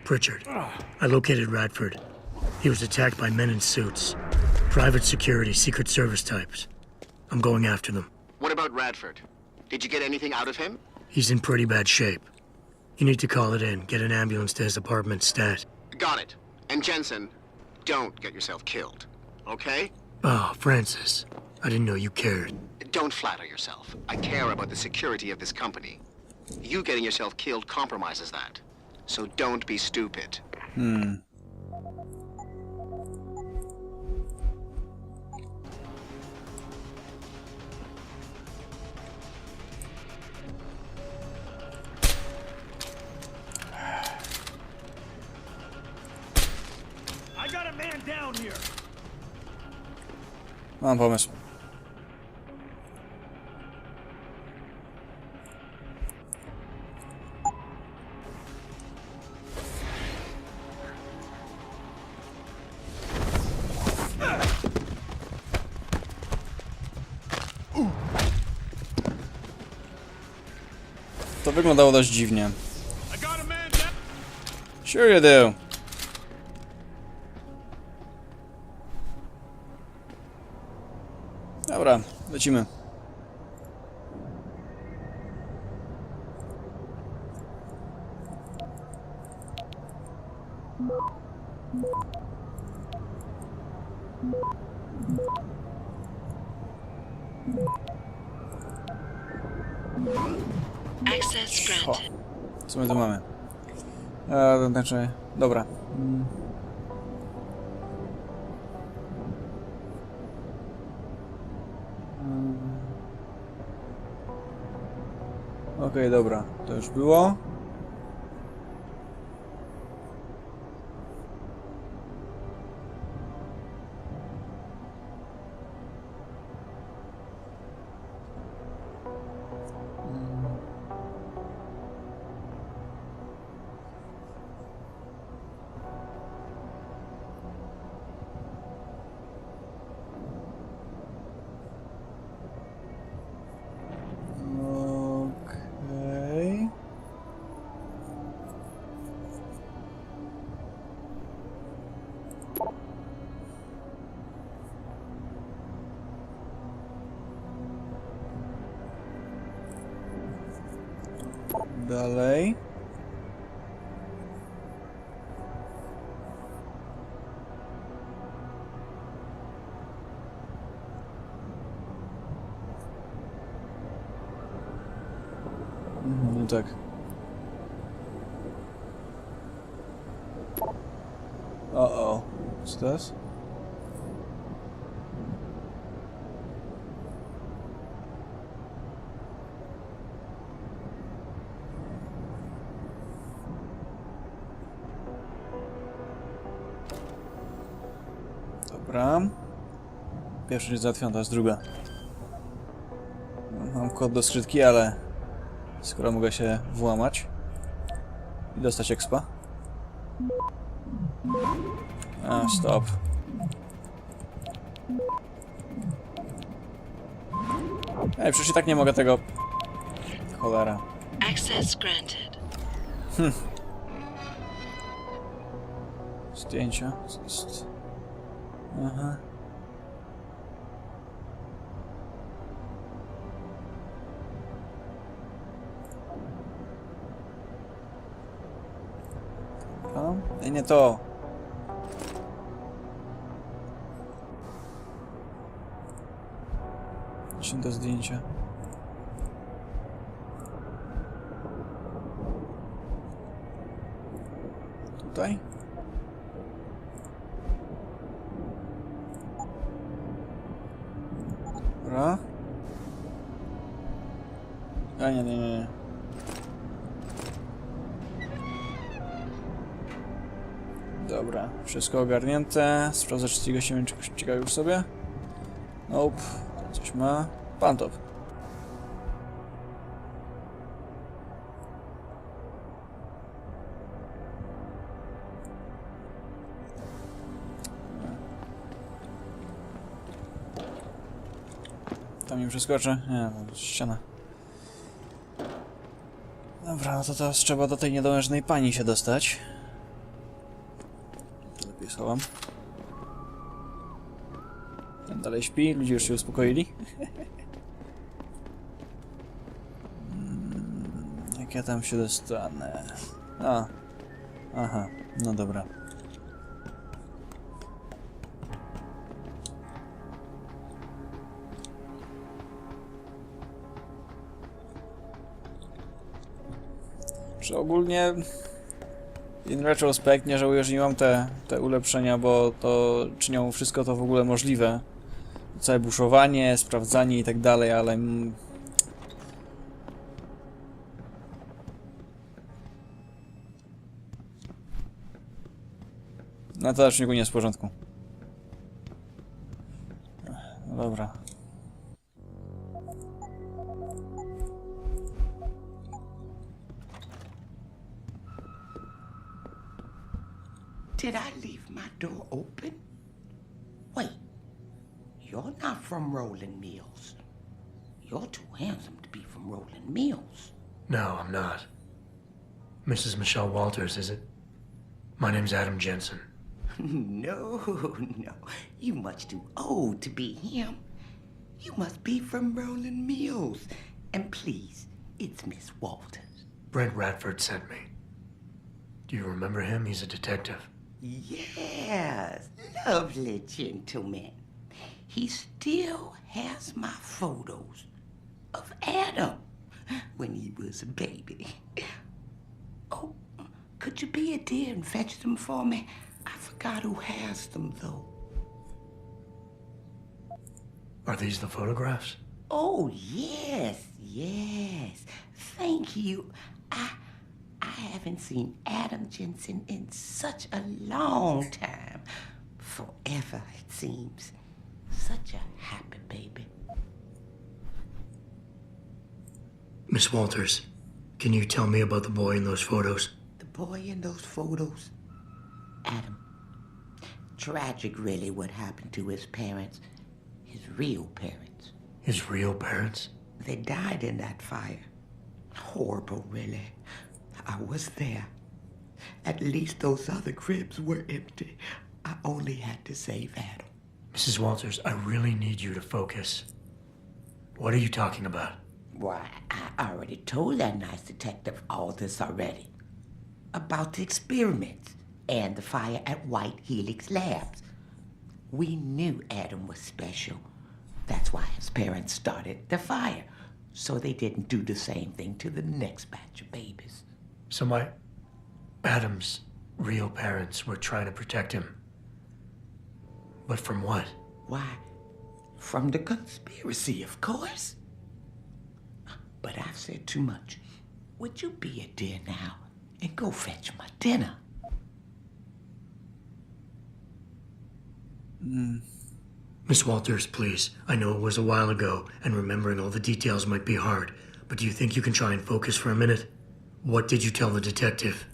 Pritchard. I located Radford. He was attacked by men in suits. Private security, Secret Service types. I'm going after them. What about Radford? Did you get anything out of him? He's in pretty bad shape. You need to call it in, get an ambulance to his apartment stat. Got it. And Jensen, don't get yourself killed, okay? Oh, Francis. I didn't know you cared. Don't flatter yourself. I care about the security of this company. You getting yourself killed compromises that. So don't be stupid. I got a man down here. Mam pomysł. To wyglądało dość dziwnie. Sure you do. Dobra, lecimy. Access granted. Co my tu mamy? Znaczy, dobra. Okej, dobra. To już było. Okej. Dalej. No tak. O, co to jest? Dobra. Pierwsza jest załatwiona, to jest druga. Mam kod do skrytki, ale skoro mogę się włamać i dostać expa. A, stop. Ej, przecież i tak nie mogę tego... Cholera. Access granted. Zdjęcia. Co jest? Aha. Dobra. Ej, nie to. Czy to zdjęcie? Tutaj? Dobra. A nie. Dobra, wszystko ogarnięte. Sprawdzę, czy ci gościmy czegoś ciekawego już sobie. Nope, coś ma. Pan top. Tam nie przeskoczę? Nie, to ściana. Dobra, no to teraz trzeba do tej niedołężnej pani się dostać. schowam. Ten dalej śpi, ludzie już się uspokoili. Jak ja tam się dostanę? A. Aha, no dobra. Czy ogólnie in retrospect nie żałuję, że nie mam te ulepszenia, bo to czynią wszystko to w ogóle możliwe. Całe buszowanie, sprawdzanie i tak dalej, ale... Na telaczniku nie jest w porządku. No dobra. Did I leave my door open? Wait, you're not from Rolling Mills. You're too handsome to be from Rolling Mills. No, I'm not. Mrs. Michelle Walters, is it? My name's Adam Jensen. No, no, you much too old to be him. You must be from Rolling Mills. And please, it's Miss Walters. Brent Radford sent me. Do you remember him? He's a detective. Yes, lovely gentleman. He still has my photos of Adam when he was a baby. Oh, could you be a dear and fetch them for me? I forgot who has them, though. Are these the photographs? Oh, yes, yes. Thank you. I haven't seen Adam Jensen in such a long time. Forever, it seems. Such a happy baby. Miss Walters, can you tell me about the boy in those photos? The boy in those photos? Adam. Tragic, really, what happened to his parents. His real parents. His real parents? They died in that fire. Horrible, really. I was there. At least those other cribs were empty. I only had to save Adam. Mrs. Walters, I really need you to focus. What are you talking about? Why, I already told that nice detective all this already. About the experiments and the fire at White Helix Labs. We knew Adam was special. That's why his parents started the fire, so they didn't do the same thing to the next batch of babies. So Adam's real parents were trying to protect him. But from what? Why, from the conspiracy, of course. But I've said too much. Would you be a dear now and go fetch my dinner? Miss Walters, please. I know it was a while ago, and remembering all the details might be hard, but do you think you can try and focus for a minute? What did you tell the detective?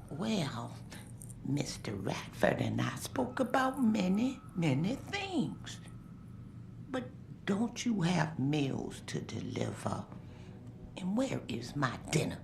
Well, Mr. Radford and I spoke about many, many things. But don't you have meals to deliver? And where is my dinner?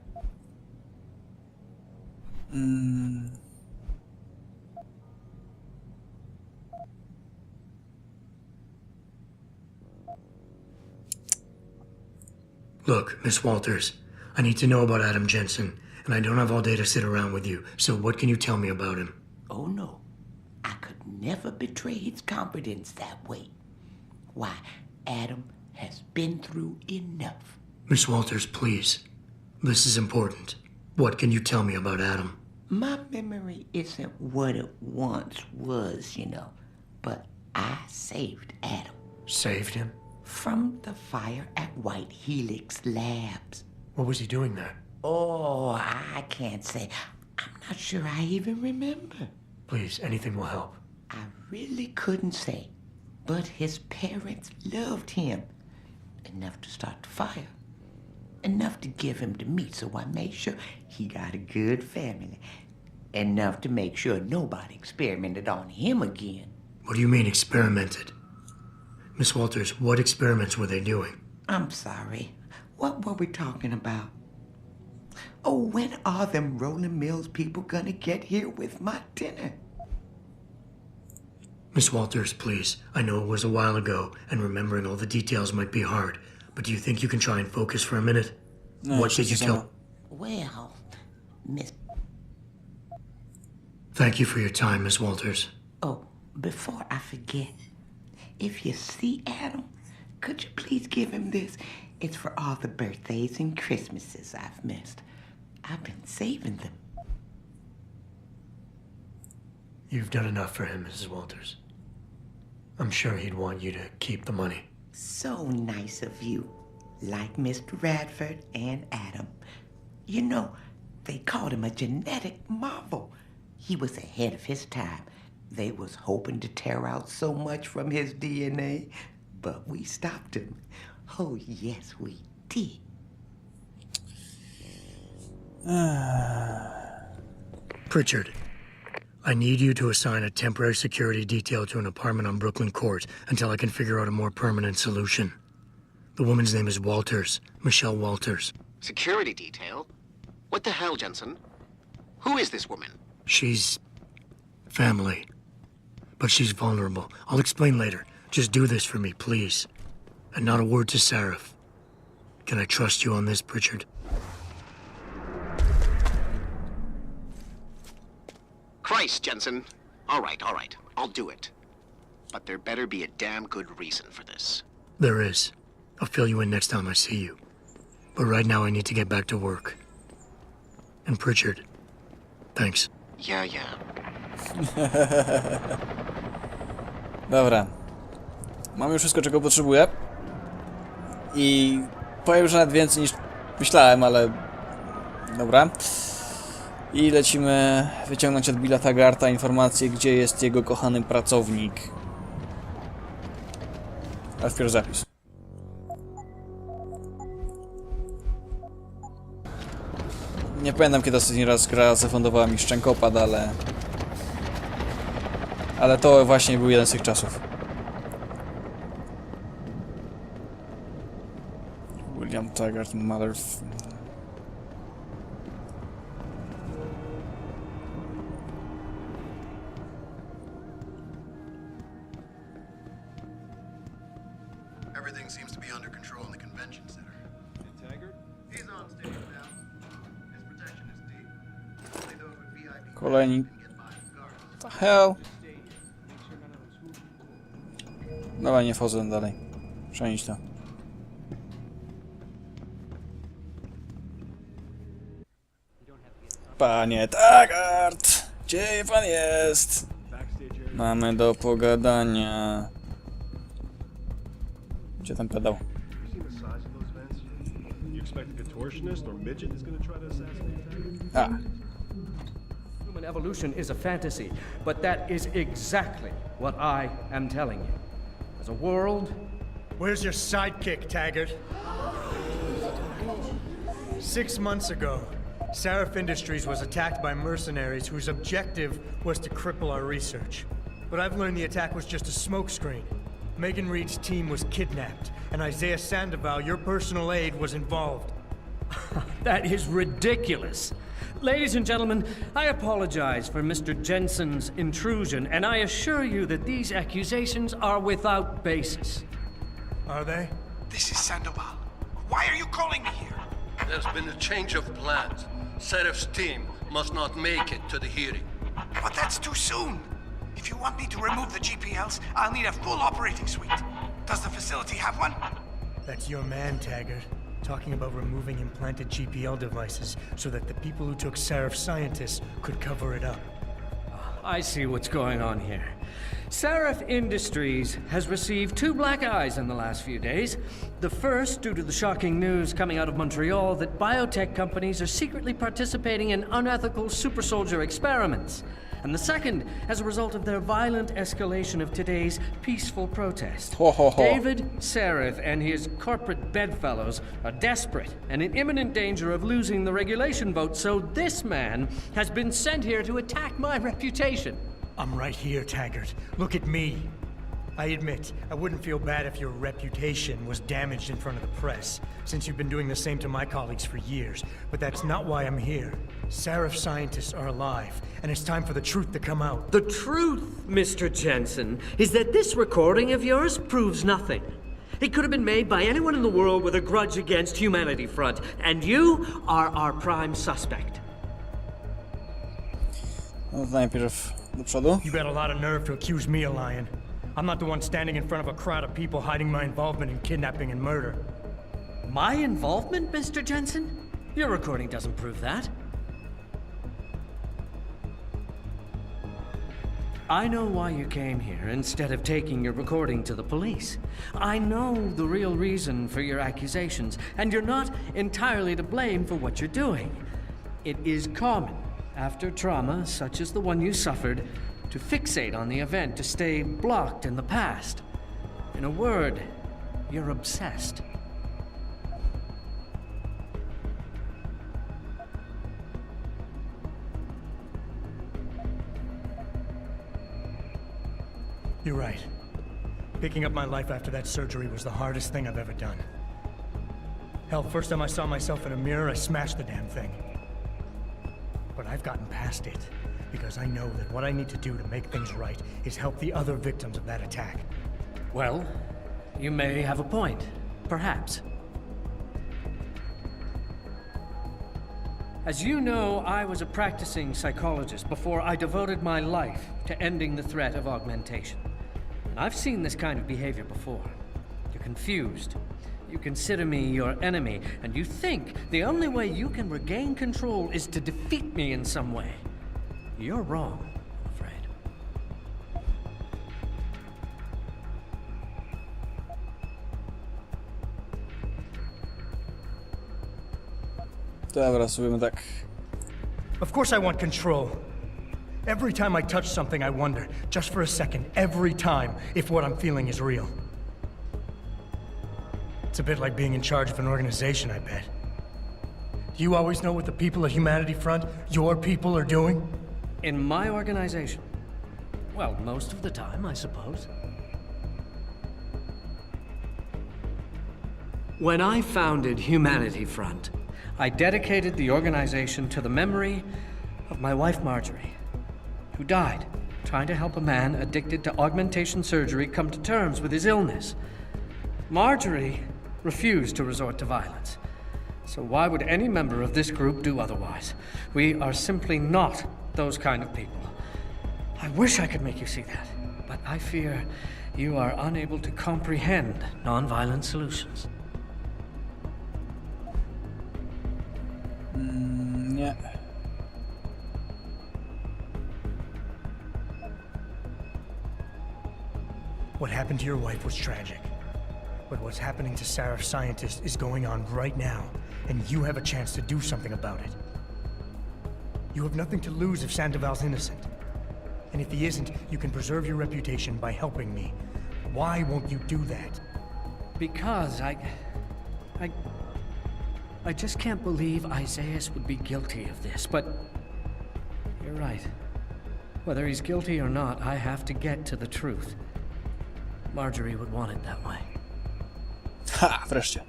Look, Miss Walters, I need to know about Adam Jensen, and I don't have all day to sit around with you, so what can you tell me about him? Oh, no. I could never betray his confidence that way. Why, Adam has been through enough. Miss Walters, please. This is important. What can you tell me about Adam? My memory isn't what it once was, but I saved Adam. Saved him? From the fire at White Helix Labs. What was he doing there? Oh, I can't say. I'm not sure I even remember. Please, anything will help. I really couldn't say. But his parents loved him. Enough to start the fire. Enough to give him to me, so I made sure he got a good family. Enough to make sure nobody experimented on him again. What do you mean, experimented? Miss Walters, what experiments were they doing? I'm sorry. What were we talking about? Oh, when are them Rolling Mills people gonna get here with my dinner? Miss Walters, please. I know it was a while ago, and remembering all the details might be hard, but do you think you can try and focus for a minute? No, What did you tell... Well, Miss... Thank you for your time, Miss Walters. Oh, before I forget, if you see Adam, could you please give him this? It's for all the birthdays and Christmases I've missed. I've been saving them. You've done enough for him, Mrs. Walters. I'm sure he'd want you to keep the money. So nice of you. Like Mr. Radford and Adam. You know, they called him a genetic marvel. He was ahead of his time. They was hoping to tear out so much from his DNA, but we stopped him. Oh, yes, we did. Pritchard, I need you to assign a temporary security detail to an apartment on Brooklyn Court until I can figure out a more permanent solution. The woman's name is Walters, Michelle Walters. Security detail? What the hell, Jensen? Who is this woman? She's... family. But she's vulnerable. I'll explain later. Just do this for me, please. And not a word to Sarif. Can I trust you on this, Pritchard? Christ, Jensen. All right. I'll do it. But there better be a damn good reason for this. There is. I'll fill you in next time I see you. But right now I need to get back to work. And Pritchard, thanks. Yeah. Dobra. Mam już wszystko, czego potrzebuję. I powiem, że nawet więcej niż myślałem, ale... Dobra. I lecimy wyciągnąć od Billa Taggarta informację, gdzie jest jego kochany pracownik. A wpierw zapis. Nie pamiętam, kiedy ostatni raz gra zafundowała mi szczękopad, ale to właśnie był jeden z tych czasów. Billem Taggartem, mother... Everything seems to be under control in the convention center. And Taggart? He's on stage now. His protection is deep. Only those with VIP Kolejni... can get by the guards. The hell? Dobra, nie wchodzę dalej. Przenieść to. Panie Taaaggaart! Gdzie pan jest? Mamy do pogadania. Gdzie ten pedał? A. Human evolution is a fantasy, but that is exactly what I am telling you. As a world... Where's your sidekick, Taggart? 6 months ago, Sarif Industries was attacked by mercenaries whose objective was to cripple our research. But I've learned the attack was just a smokescreen. Megan Reed's team was kidnapped, and Isaiah Sandoval, your personal aide, was involved. That is ridiculous. Ladies and gentlemen, I apologize for Mr. Jensen's intrusion, and I assure you that these accusations are without basis. Are they? This is Sandoval. Why are you calling me here? There's been a change of plans. Sarif's team must not make it to the hearing. But that's too soon. If you want me to remove the GPLs, I'll need a full operating suite. Does the facility have one? That's your man, Taggart. Talking about removing implanted GPL devices so that the people who took Sarif scientists could cover it up. I see what's going on here. Sarif Industries has received 2 black eyes in the last few days. The first due to the shocking news coming out of Montreal that biotech companies are secretly participating in unethical super soldier experiments. And the second as a result of their violent escalation of today's peaceful protest. David Sarif and his corporate bedfellows are desperate and in imminent danger of losing the regulation vote, so this man has been sent here to attack my reputation. I'm right here, Taggart. Look at me. I admit, I wouldn't feel bad if your reputation was damaged in front of the press, since you've been doing the same to my colleagues for years. But that's not why I'm here. Sarif scientists are alive, and it's time for the truth to come out. The truth, Mr. Jensen, is that this recording of yours proves nothing. It could have been made by anyone in the world with a grudge against Humanity Front, and you are our prime suspect. No to najpierw do przodu. You got a lot of nerve to accuse me of lying. I'm not the one standing in front of a crowd of people hiding my involvement in kidnapping and murder. My involvement, Mr. Jensen? Your recording doesn't prove that. I know why you came here instead of taking your recording to the police. I know the real reason for your accusations, and you're not entirely to blame for what you're doing. It is common, after trauma such as the one you suffered, to fixate on the event, to stay blocked in the past. In a word, you're obsessed. You're right. Picking up my life after that surgery was the hardest thing I've ever done. Hell, first time I saw myself in a mirror, I smashed the damn thing. But I've gotten past it, because I know that what I need to do to make things right is help the other victims of that attack. Well, you may have a point. Perhaps. As you know, I was a practicing psychologist before I devoted my life to ending the threat of augmentation. And I've seen this kind of behavior before. You're confused. You consider me your enemy, and you think the only way you can regain control is to defeat me in some way. You're wrong, I'm afraid. Dobra, spróbujmy tak. Of course I want control. Every time I touch something, I wonder, just for a second, every time, if what I'm feeling is real. It's a bit like being in charge of an organization, I bet. Do you always know what the people of Humanity Front, your people, are doing? In my organization? Well, most of the time, I suppose. When I founded Humanity Front, I dedicated the organization to the memory of my wife, Marjorie, who died trying to help a man addicted to augmentation surgery come to terms with his illness. Marjorie refused to resort to violence. So why would any member of this group do otherwise? We are simply not those kind of people. I wish I could make you see that, but I fear you are unable to comprehend nonviolent solutions. Nie. What happened to your wife was tragic. But what's happening to Sarif scientists is going on right now, and you have a chance to do something about it. You have nothing to lose if Sandoval's innocent. And if he isn't, you can preserve your reputation by helping me. Why won't you do that? Because I just can't believe Isaias would be guilty of this, but you're right. Whether he's guilty or not, I have to get to the truth. Marjorie would want it that way. Ha, wreszcie.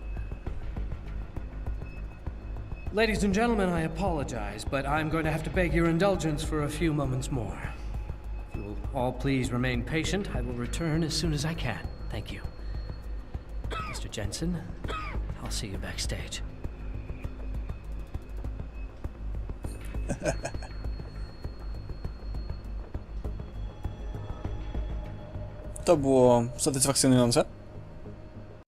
Ladies and gentlemen, I apologize, but I'm going to have to beg your indulgence for a few moments more. If you will all please remain patient, I will return as soon as I can. Thank you. Mr. Jensen, I'll see you backstage. To było satysfakcjonujące.